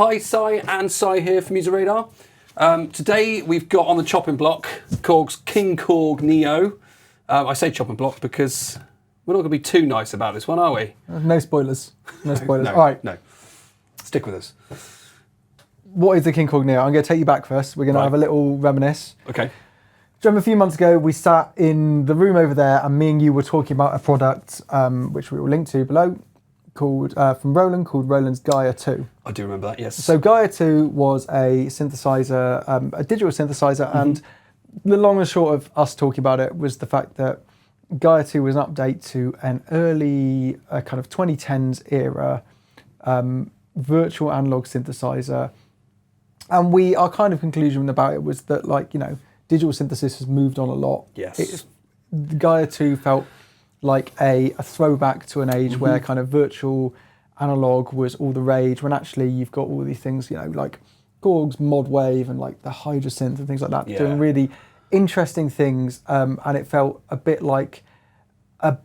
Hi, Sai and Sai here for Music Radar. Today we've got on the chopping block Korg's KingKorg NEO. I say chopping block because we're not going to be too nice about this one, are we? No spoilers. No spoilers. No, All right. no. Stick with us. What is the KingKorg NEO? I'm going to take you back first. We're going to have a little reminisce. Okay. Do you remember a few months ago we sat in the room over there and me and you were talking about a product which we will link to below called from Roland called Roland's Gaia 2. I do remember that, yes. So Gaia 2 was a synthesizer, a digital synthesizer, and the long and short of us talking about it was the fact that Gaia 2 was an update to an early kind of 2010s era virtual analog synthesizer. And our kind of conclusion about it was that, like, you know, digital synthesis has moved on a lot. Yes. Gaia 2 felt like a throwback to an age where kind of virtual analog was all the rage, when actually you've got all these things, you know, like Korg's Modwave and like the Hydra synth and things like that, doing really interesting things. And it felt a bit like a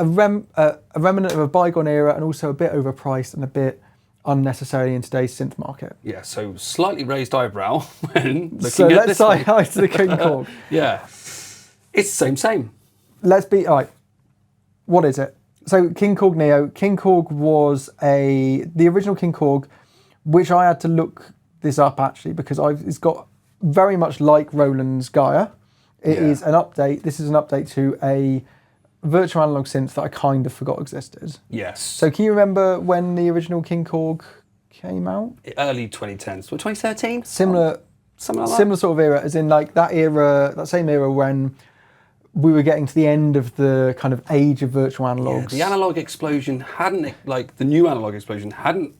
remnant of a bygone era, and also a bit overpriced and a bit unnecessary in today's synth market. Yeah, so slightly raised eyebrow when looking so at let's this say one. hi to the KingKorg. Yeah. It's same. Let's be, all right, what is it? So KingKorg NEO. KingKorg was the original KingKorg, which I had to look this up actually because it's got very much like Roland's Gaia. It is an update. This is an update to a virtual analog synth that I kind of forgot existed. Yes. So can you remember when the original KingKorg came out? Early 2010s. What, 2013? Similar Something like that. sort of era, as in like that era, that same era when we were getting to the end of the kind of age of virtual analogs. Yeah, the analog explosion hadn't, like the new analog explosion hadn't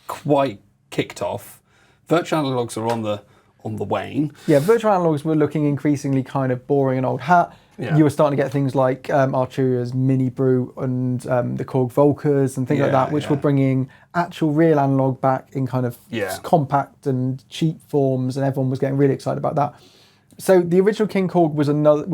quite kicked off. Virtual analogs are on the wane. Yeah, virtual analogs were looking increasingly kind of boring and old hat. Yeah. You were starting to get things like Arturia's Mini Brew and the Korg Volcas and things like that, which were bringing actual real analog back in kind of compact and cheap forms, and everyone was getting really excited about that. So the original KingKorg was another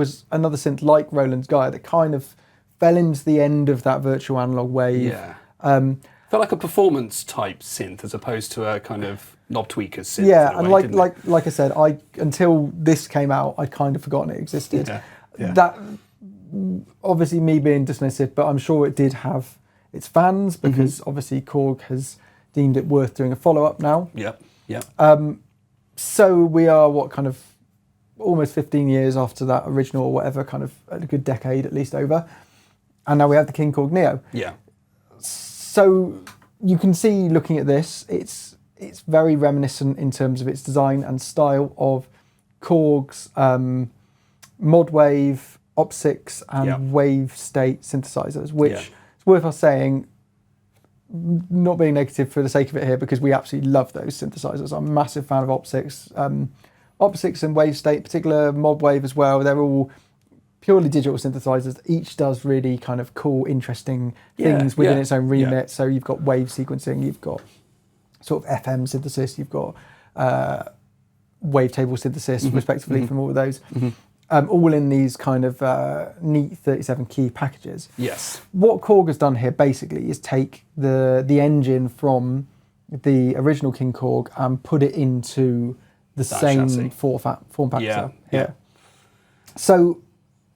synth like Roland's Gaia that kind of fell into the end of that virtual analog wave. Yeah. Felt like a performance type synth as opposed to a kind of knob tweakers synth. Yeah, and like I said, until this came out, I'd kind of forgotten it existed. Yeah. That obviously me being dismissive, but I'm sure it did have its fans because obviously Korg has deemed it worth doing a follow-up now. Yep. So we are almost 15 years after that original or whatever, kind of a good decade at least over. And now we have the KingKorg NEO. Yeah. So you can see looking at this, it's very reminiscent in terms of its design and style of Korg's Modwave, Opsix and Wavestate synthesizers, which is worth us saying, not being negative for the sake of it here, because we absolutely love those synthesizers. I'm a massive fan of Opsix. Opsix and Wavestate, particular Modwave as well, they're all purely digital synthesizers. Each does really kind of cool, interesting things within its own remit. Yeah. So you've got wave sequencing, you've got sort of FM synthesis, you've got wavetable synthesis, respectively, from all of those. All in these kind of neat 37 key packages. Yes. What Korg has done here basically is take the engine from the original KingKorg and put it into the same form factor. Yeah. So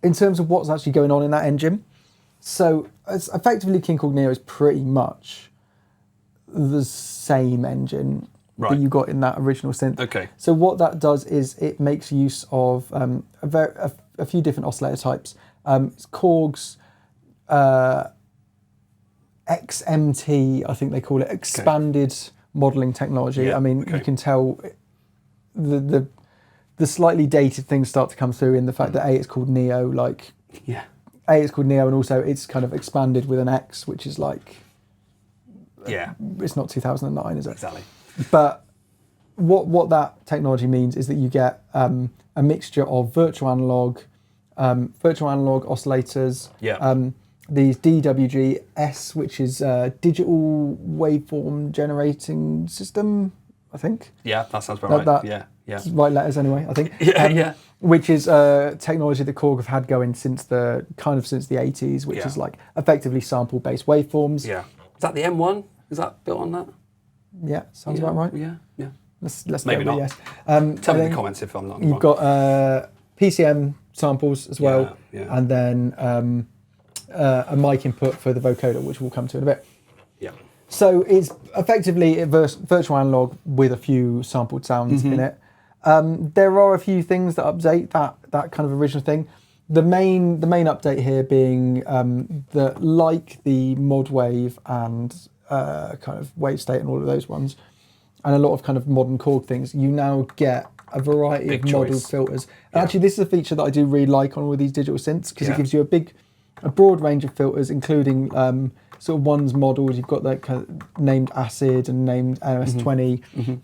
in terms of what's actually going on in that engine, so it's effectively KingKorg NEO is pretty much the same engine that you got in that original synth. Okay. So what that does is it makes use of a few different oscillator types. It's Korg's XMT, I think they call it, expanded modelling technology. Yeah. I mean, you can tell the slightly dated things start to come through in the fact that it's called NEO, it's called NEO, and also it's kind of expanded with an X, which is like, it's not 2009, is it? Exactly. But what that technology means is that you get a mixture of virtual analog oscillators, these DWG-S, which is digital waveform generating system, I think. Yeah, that sounds about right. Yeah. Right letters anyway, I think. Which is technology that Korg have had going since the 80s, which is like effectively sample-based waveforms. Yeah. Is that the M1? Is that built on that? Yeah, sounds about right. Yeah, yeah. Let's Maybe go not. with yes. Tell me in the comments if I'm not wrong. You've got PCM samples as well, and then a mic input for the vocoder, which we'll come to in a bit. Yeah. So it's effectively a virtual analog with a few sampled sounds in it. There are a few things that update that kind of original thing. The main update here being that, like the Modwave and kind of Wavestate and all of those ones, and a lot of kind of modern Korg things, you now get a variety of modelled filters. And actually, this is a feature that I do really like on all these digital synths, because it gives you a broad range of filters, including sort of ones modelled. You've got that kind of named Acid and named MS-20.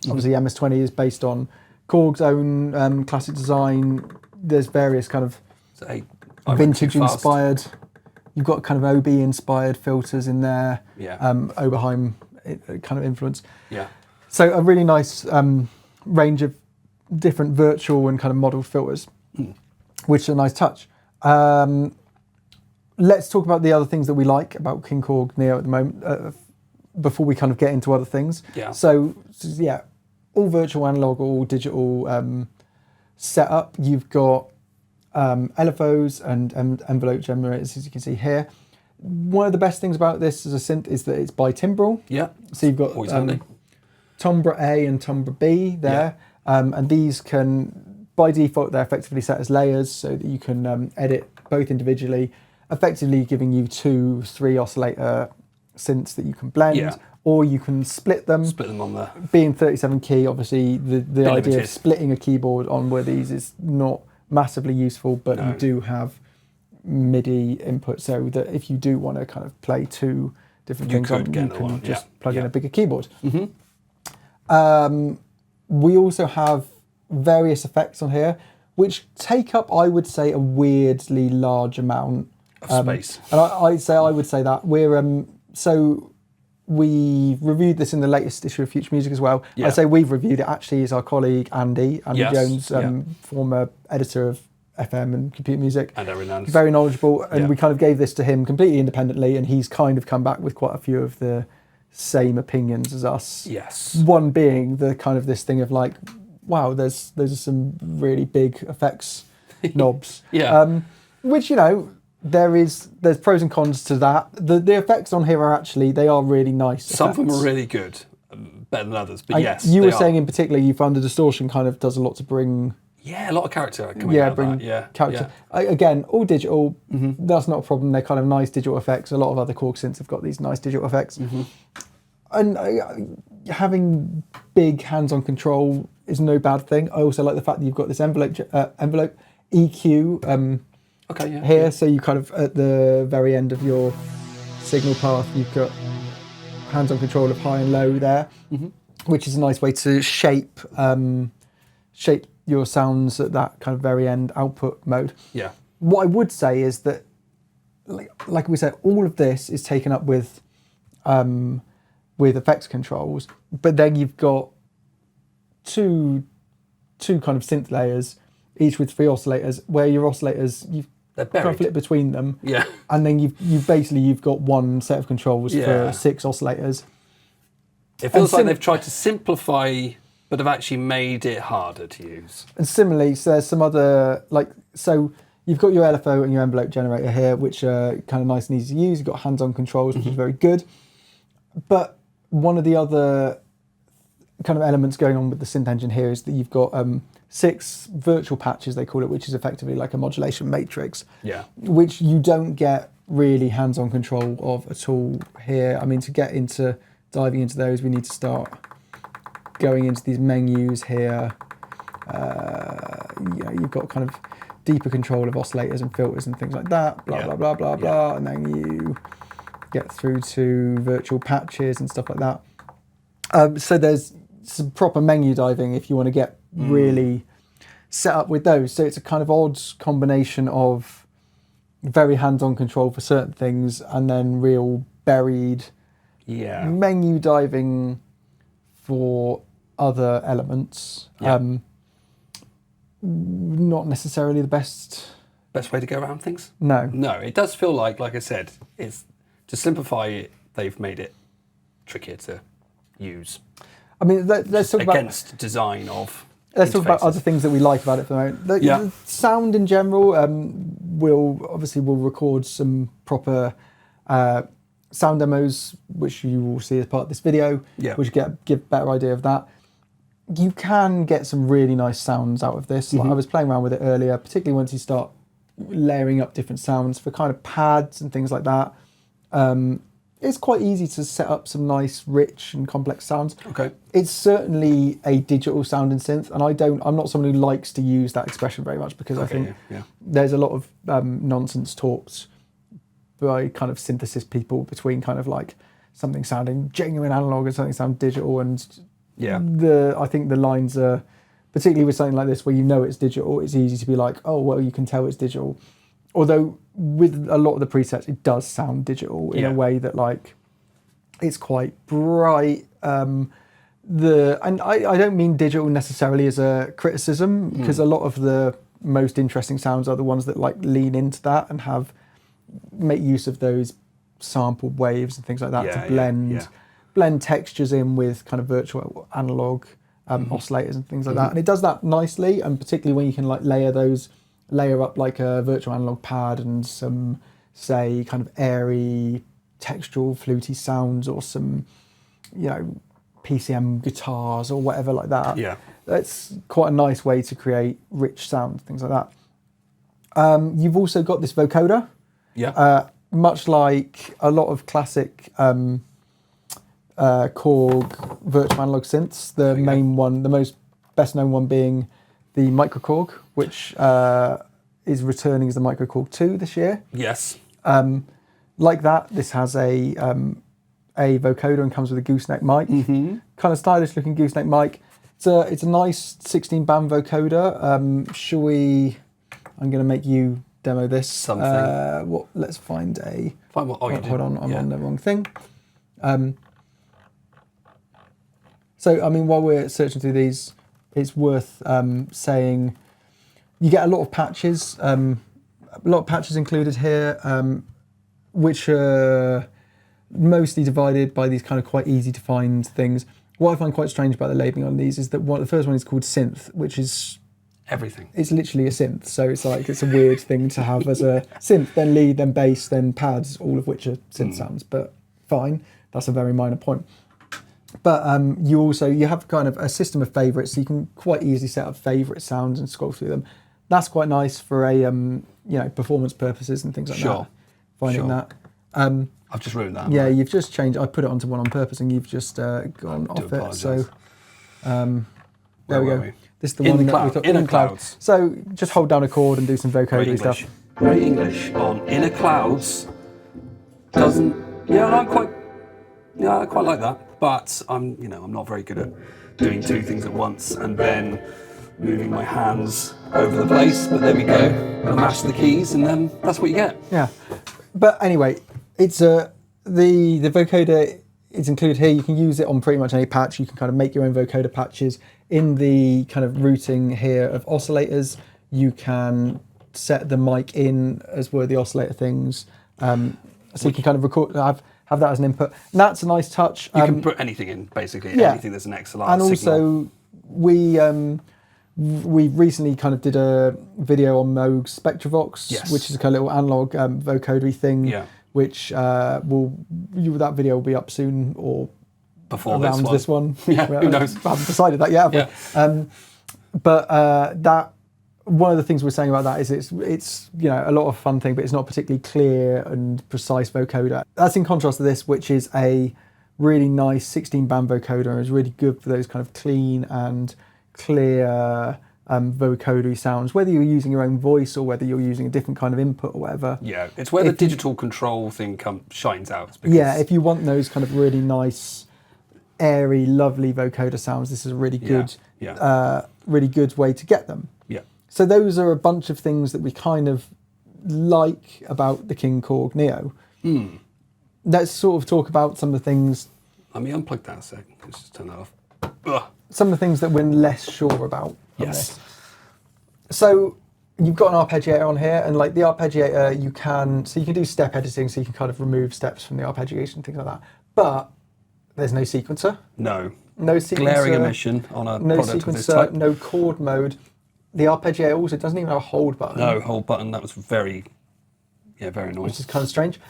Obviously, MS-20 is based on Korg's own classic design. There's various kind of vintage inspired. You've got kind of OB inspired filters in there. Oberheim kind of influence. Yeah. So a really nice range of different virtual and kind of modelled filters, which is a nice touch. Let's talk about the other things that we like about KingKorg NEO at the moment before we kind of get into other things. So all virtual analog, all digital setup. You've got LFOs and envelope generators, as you can see here. One of the best things about this as a synth is that it's bitimbral. Yeah. So you've got timbre A and timbre B there, and these can, by default, they're effectively set as layers so that you can edit both individually, effectively giving you 2-3 oscillator synths that you can blend, or you can split them. Split them on there. Being 37 key, obviously, the idea of splitting a keyboard on one of these is not massively useful, but you do have MIDI input, so that if you do want to kind of play two different things on, you can just plug in a bigger keyboard. We also have various effects on here, which take up, I would say, a weirdly large amount of space. And I would say that we're so we reviewed this in the latest issue of Future Music as well. I say we've reviewed it. Actually, is our colleague Andy Jones, former editor of FM and computer music, and very knowledgeable. And we kind of gave this to him completely independently, and he's kind of come back with quite a few of the same opinions as us. Yes. One being the kind of this thing of like, wow, there's some really big effects knobs. Which, you know, there's pros and cons to that. The effects on here are actually, they are really nice. Some of them are really good, better than others. But yes, you were saying in particular, you found the distortion kind of does a lot to bring. Yeah, a lot of character coming out of that. Character. Again, all digital. That's not a problem. They're kind of nice digital effects. A lot of other Korg synths have got these nice digital effects. And having big hands-on control is no bad thing. I also like the fact that you've got this envelope EQ here. So you kind of, at the very end of your signal path, you've got hands-on control of high and low there, which is a nice way to shape your sounds at that kind of very end output mode. What I would say is that, like we said, all of this is taken up with effects controls, but then you've got two kind of synth layers, each with 3 oscillators, where your oscillators they're kind of flip between them. And then you've got one set of controls for 6 oscillators. It feels like they've tried to simplify, but have actually made it harder to use. And similarly, so there's some other, so you've got your LFO and your envelope generator here, which are kind of nice and easy to use. You've got hands-on controls, which is very good. But one of the other kind of elements going on with the synth engine here is that you've got 6 virtual patches, they call it, which is effectively like a modulation matrix, which you don't get really hands-on control of at all here. I mean, to get into diving into those, we need to start going into these menus here. You've got kind of deeper control of oscillators and filters and things like that, blah, blah, blah, and then you get through to virtual patches and stuff like that. So there's some proper menu diving if you want to get really set up with those. So it's a kind of odd combination of very hands-on control for certain things and then real buried menu diving for other elements. Not necessarily the best way to go around things. No, it does feel like I said, it's to simplify it, they've made it trickier to use. I mean, let's talk against design of. Let's talk about other things that we like about it for the moment. The sound in general, we'll record some proper sound demos, which you will see as part of this video, which give a better idea of that. You can get some really nice sounds out of this. Like I was playing around with it earlier, particularly once you start layering up different sounds for kind of pads and things like that. It's quite easy to set up some nice, rich and complex sounds. Okay. It's certainly a digital sounding synth, and I'm not someone who likes to use that expression very much because I think there's a lot of nonsense talks by kind of synthesis people between kind of like something sounding genuine analog and something sounding digital, and I think the lines are, particularly with something like this where you know it's digital, it's easy to be like, oh well, you can tell it's digital. Although with a lot of the presets, it does sound digital in a way that like it's quite bright. And I don't mean digital necessarily as a criticism, because a lot of the most interesting sounds are the ones that like lean into that and make use of those sampled waves and things like that to blend textures in with kind of virtual analog oscillators and things like that. And it does that nicely, and particularly when you can like layer up like a virtual analog pad and some, say, kind of airy, textural, fluty sounds, or some, PCM guitars or whatever like that. Yeah. That's quite a nice way to create rich sound, things like that. You've also got this vocoder. Yeah. Much like a lot of classic Korg virtual analog synths, the main one, the most best known one being the KingKorg, which is returning as the KingKorg 2 this year. Yes. Like that, this has a vocoder and comes with a gooseneck mic. Kind of stylish looking gooseneck mic. It's a nice 16 band vocoder. I'm going to make you demo this. Something. Let's find a... Hold on, I'm on the wrong thing. So, I mean, while we're searching through these, it's worth saying you get a lot of patches. Included here, which are mostly divided by these kind of quite easy to find things. What I find quite strange about the labelling on these is that the first one is called synth, which is everything. It's literally a synth, so it's like it's a weird thing to have as a synth, then lead, then bass, then pads, all of which are synth sounds. But fine, that's a very minor point. But you have kind of a system of favourites, so you can quite easily set up favourite sounds and scroll through them. That's quite nice for a performance purposes and things like that. Finding that. I've just ruined that. Yeah, you've just changed. I put it onto one on purpose, and you've just gone off it. So there we go. This is the one that we thought inner clouds. So just hold down a chord and do some vocoder stuff. Great English on inner clouds. Doesn't. I quite like that. But I'm not very good at doing two things at once and then moving my hands over the place. But there we go. I mash the keys, and then that's what you get. Yeah. But anyway, it's the vocoder is included here. You can use it on pretty much any patch. You can kind of make your own vocoder patches. In the kind of routing here of oscillators, you can set the mic in as were the oscillator things. So you can kind of record, have that as an input. And that's a nice touch. You can put anything in, basically. Anything that's an XLR and signal. Also, we recently kind of did a video on Moog's Spectravox, which is a kind of little analog vocoder thing, which that video will be up soon or before around this one. Yeah, who knows? I haven't decided that yet. But that one of the things we're saying about that is it's a lot of fun thing, but it's not particularly clear and precise vocoder. That's in contrast to this, which is a really nice 16 band vocoder and is really good for those kind of clean and clear vocoder sounds, whether you're using your own voice or whether you're using a different kind of input or whatever. Yeah, it's where the digital control thing shines out. Yeah, if you want those kind of really nice, airy, lovely vocoder sounds, this is a really good, really good way to get them. Yeah. So those are a bunch of things that we kind of like about the KingKorg NEO. Let's sort of talk about some of the things. Let me unplug that a sec. Let's just turn that off. Ugh. Some of the things that we're less sure about. Yes. So you've got an arpeggiator on here, and like the arpeggiator, you can do step editing, so you can kind of remove steps from the arpeggiation, things like that. But there's no sequencer. No. No sequencer. Glaring omission on a no product of this sequencer, type. no chord mode. The arpeggiator also doesn't even have a hold button. No hold button. That was very annoying. Which is kind of strange.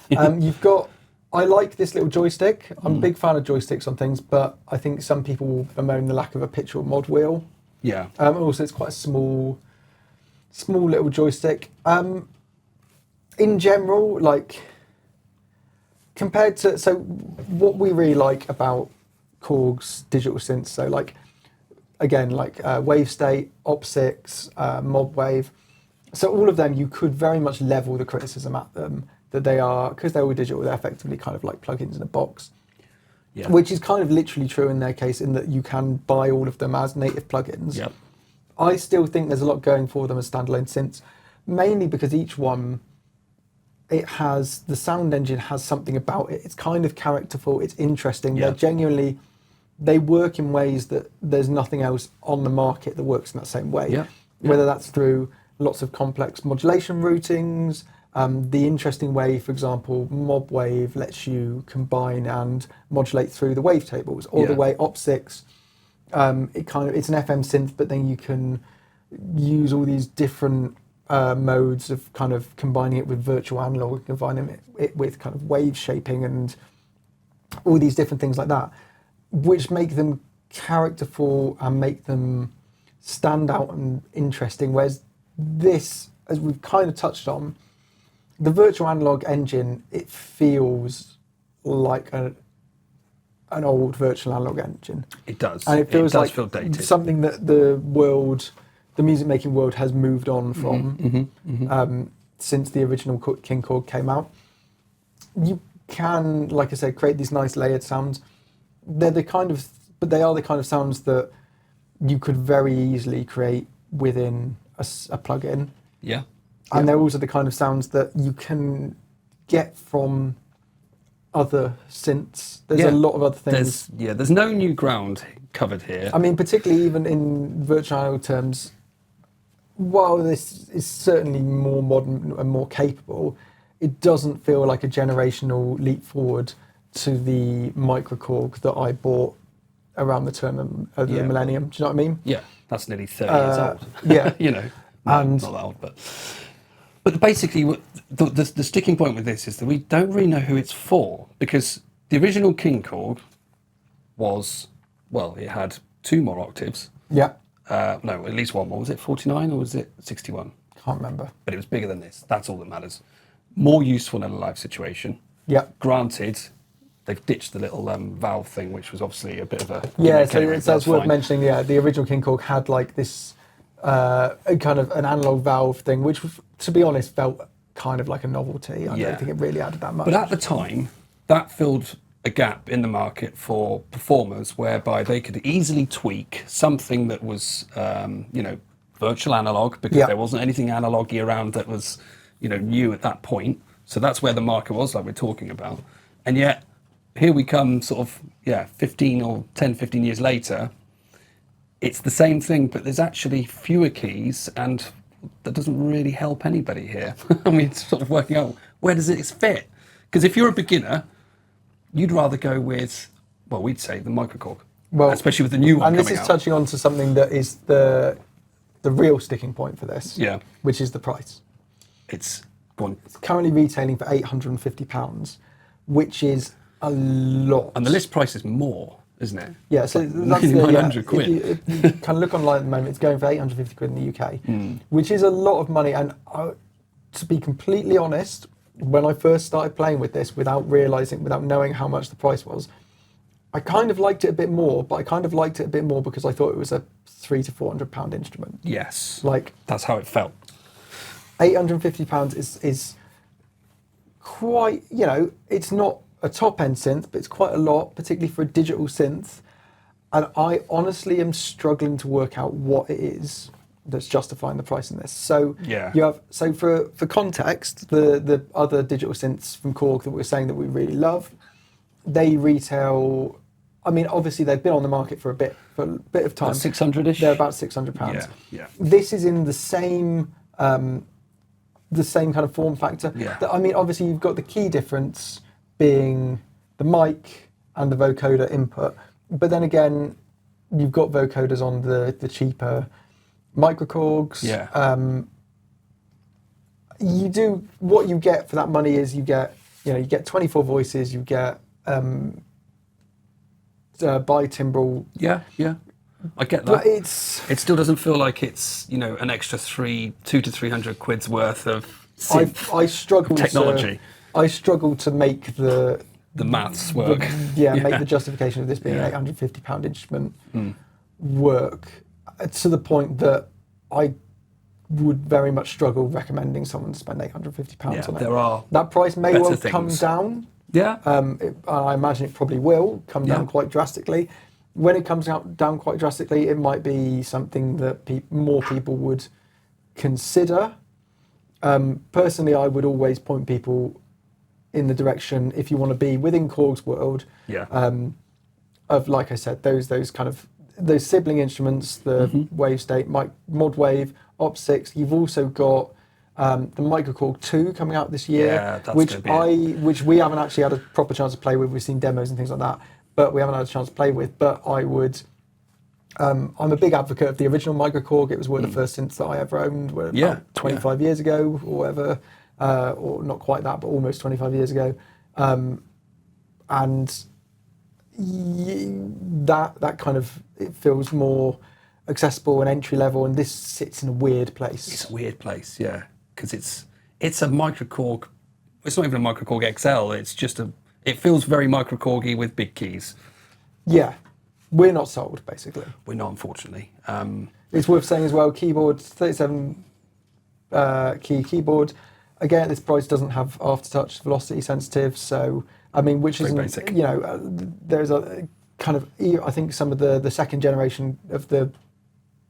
I like this little joystick. I'm a big fan of joysticks on things, but I think some people will bemoan the lack of a pitch or mod wheel. Yeah. Also, it's quite a small little joystick. In general, like, compared to, so what we really like about Korg's digital synths, so like, again, like Wavestate, Opsix, Modwave, so all of them, you could very much level the criticism at them that they are, because they're all digital, they're effectively kind of like plugins in a box. Yeah. Which is kind of literally true in their case, in that you can buy all of them as native plugins. Yep. I still think there's a lot going for them as standalone synths, mainly because each one, the sound engine has something about it. It's kind of characterful, it's interesting. Yeah. They work in ways that there's nothing else on the market that works in that same way. Yeah. Whether that's through lots of complex modulation routings, the interesting way, for example, Modwave lets you combine and modulate through the wavetables, or the way Opsix, it's an FM synth, but then you can use all these different modes of kind of combining it with virtual analog, combining it with kind of wave shaping and all these different things like that, which make them characterful and make them stand out and interesting. Whereas this, as we've kind of touched on, the virtual analog engine, it feels like an old virtual analog engine. It does. And it feels like feel dated. something that the music making world has moved on from since the original KingKorg came out. You can, like I said, create these nice layered sounds. They are the kind of sounds that you could very easily create within a plugin. Yeah. And they're also the kind of sounds that you can get from other synths. There's a lot of other things. There's no new ground covered here. I mean, particularly even in virtual analog terms, while this is certainly more modern and more capable, it doesn't feel like a generational leap forward to the microKorg that I bought around the turn of the millennium. Do you know what I mean? Yeah, that's nearly 30 years old. Yeah. Not that old, but basically the sticking point with this is that we don't really know who it's for, because the original KingKorg it had 2 more octaves. Yeah. No, at least one more. Was it 49 or was it 61? Can't remember. But it was bigger than this. That's all that matters. More useful in a live situation. Yeah. Granted, they've ditched the little valve thing, which was obviously a bit of a... Yeah, so it's worth mentioning, the original KingKorg had like this kind of an analog valve thing, which, to be honest, felt kind of like a novelty. I don't think it really added that much. But at the time, that filled a gap in the market for performers whereby they could easily tweak something that was, virtual analog, because there wasn't anything analog-y around that was, new at that point. So that's where the market was, like we're talking about. And yet, here we come sort of, 15 years later, it's the same thing, but there's actually fewer keys, and that doesn't really help anybody here. I mean, it's sort of working out, where does it fit? Because if you're a beginner, you'd rather go with, we'd say the microKorg. Well, especially with the new one coming out. And this is touching on to something that is the real sticking point for this, which is the price. It's currently retailing for £850, which is a lot. And the list price is more, isn't it? Yeah, so that's 900 quid. If you kind of look online at the moment, it's going for 850 quid in the UK, which is a lot of money. And to be completely honest, when I first started playing with this, without knowing how much the price was, I kind of liked it a bit more, but I kind of liked it a bit more because I thought it was a £300 to £400 instrument. Yes, that's how it felt. £850 is quite, it's not a top-end synth, but it's quite a lot, particularly for a digital synth. And I honestly am struggling to work out what it is that's justifying the price in this. So for context, the other digital synths from Korg that we were saying that we really love, they retail. I mean, obviously they've been on the market for a bit of time. 600-ish. They're about £600. Yeah. This is in the same kind of form factor. Yeah. I mean, obviously you've got the key difference being the mic and the vocoder input, but then again, you've got vocoders on the cheaper microkorgs. Yeah. You do what you get for that money is you get 24 voices, you get bi-timbral. Yeah. I get that. But It still doesn't feel like it's an extra 200 to 300 quid's worth of synth I struggle technology. I struggle to make the maths work. Make the justification of this being an £850 instrument work to the point that I would very much struggle recommending someone to spend £850 on it. There are that price may well things. come down. Yeah. I imagine it probably will come down quite drastically. When it comes down quite drastically, it might be something that more people would consider. Personally, I would always point people in the direction, if you want to be within Korg's world, of, like I said, those sibling instruments, the Wavestate, Modwave, Opsix. You've also got the Microkorg 2 coming out this year, which we haven't actually had a proper chance to play with. We've seen demos and things like that, but we haven't had a chance to play with. But I would, I'm a big advocate of the original Microkorg. It was one of the first synths that I ever owned, about 25 years ago or whatever, or not quite that, but almost 25 years ago. And that kind of, it feels more accessible and entry level, and this sits in a weird place. It's a weird place, yeah, because it's a Microkorg. It's not even a Microkorg XL. It's just it feels very Microkorgy with big keys. Yeah, we're not sold, basically. We're not, unfortunately. It's worth saying as well, keyboard, 37 key keyboard. Again, this price doesn't have aftertouch velocity sensitive, so which is basic. There's a kind of, I think some of the second generation of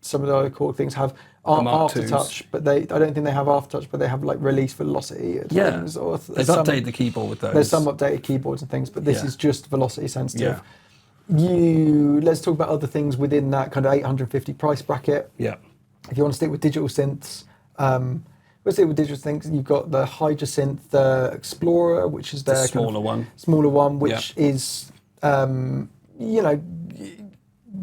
some of the other Korg things have aftertouch, but I don't think they have aftertouch, but they have like release velocity things. Or they've updated the keyboard with those. There's some updated keyboards and things, but this is just velocity sensitive. Let's talk about other things within that kind of 850 price bracket. Yeah. If you want to stick with digital synths, let's stick with digital synths. You've got the Hydrasynth Explorer, which is their smaller one, which is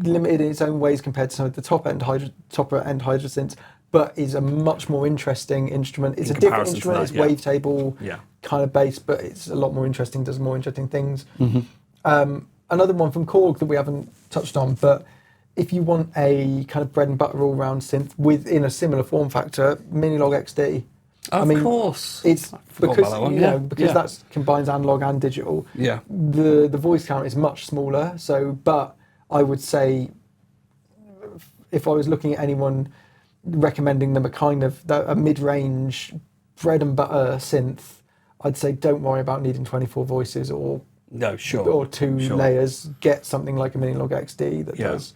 limited in its own ways compared to some of the top end Hydrasynths, but is a much more interesting instrument. It's a different instrument. It's wavetable kind of bass, but it's a lot more interesting. Does more interesting things. Another one from Korg that we haven't touched on, but if you want a kind of bread and butter all-round synth within a similar form factor, Minilog XD. Of course. It's because that combines analog and digital. Yeah. The voice count is much smaller. But I would say, if I was looking at anyone recommending them a mid-range bread and butter synth, I'd say don't worry about needing 24 voices or two layers. Get something like a Minilog XD that does,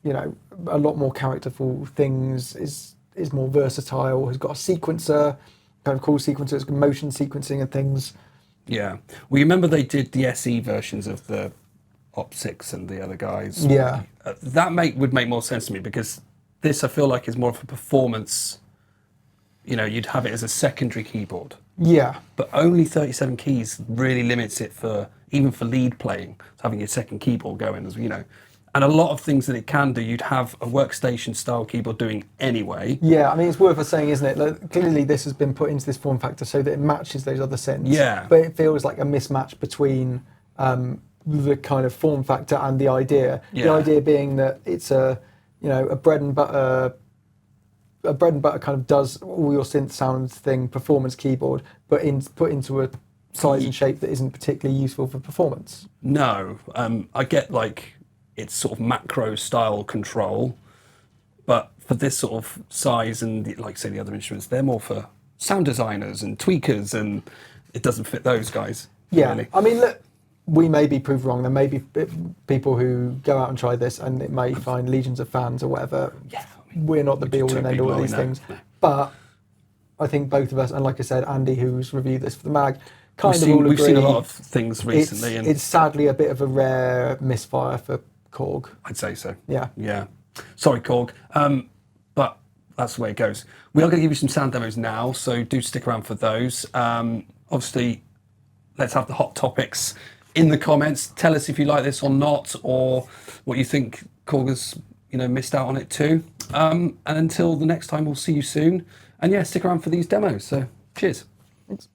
a lot more characterful things. Is more versatile. Has got a sequencer, kind of cool sequencers, motion sequencing and things. Yeah. Well, you remember they did the SE versions of the Opsix and the other guys. Yeah. That would make more sense to me, because this, I feel like, is more of a performance. You'd have it as a secondary keyboard. Yeah. But only 37 keys really limits it even for lead playing, having your second keyboard going, And a lot of things that it can do, you'd have a workstation style keyboard doing anyway. Yeah, it's worth us saying, isn't it? Like, clearly this has been put into this form factor so that it matches those other synths. Yeah. But it feels like a mismatch between the kind of form factor and the idea. Yeah. The idea being that it's a bread and butter kind of does all your synth sound thing, performance keyboard, but put into a size and shape that isn't particularly useful for performance. No, I get it's sort of macro style control, but for this sort of size and say the other instruments, they're more for sound designers and tweakers, and it doesn't fit those guys. Yeah, really. Look, we may be proved wrong. There may be people who go out and try this and it may find legions of fans or whatever. Yeah, we're not the be all and end all of these things. No. But I think both of us, and like I said, Andy, who's reviewed this for the mag, all agree. We've seen a lot of things recently. It's sadly a bit of a rare misfire for Korg. I'd say so. Yeah. Yeah. Sorry, Korg. But that's the way it goes. We are going to give you some sound demos now, so do stick around for those. Obviously, let's have the hot topics in the comments. Tell us if you like this or not, or what you think Korg has, missed out on it too. And until the next time, we'll see you soon. And yeah, stick around for these demos. So cheers. Thanks.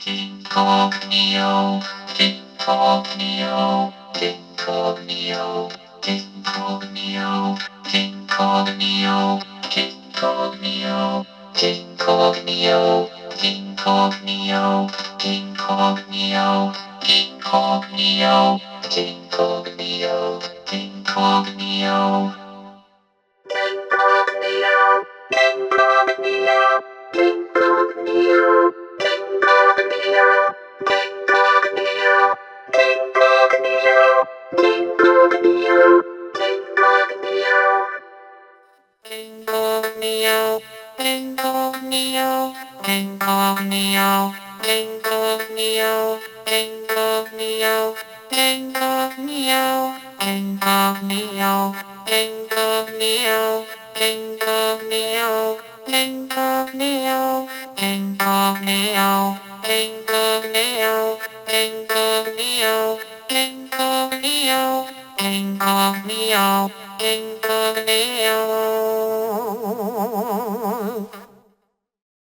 KingKorg NEO, KingKorg NEO, KingKorg NEO, KingKorg NEO, KingKorg NEO, KingKorg NEO, KingKorg NEO, KingKorg NEO, KingKorg NEO, KingKorg NEO, KingKorg KingKorg NEO, KingKorg NEO. KingKorg NEO, KingKorg NEO, KingKorg NEO, KingKorg NEO, KingKorg NEO, KingKorg NEO, KingKorg NEO, KingKorg NEO. KingKorg NEO, KingKorg NEO, KingKorg NEO, KingKorg NEO, KingKorg NEO, KingKorg NEO, KingKorg NEO, KingKorg NEO, KingKorg NEO, KingKorg NEO, KingKorg NEO, KingKorg NEO, KingKorg NEO, KingKorg NEO, KingKorg NEO, KingKorg NEO.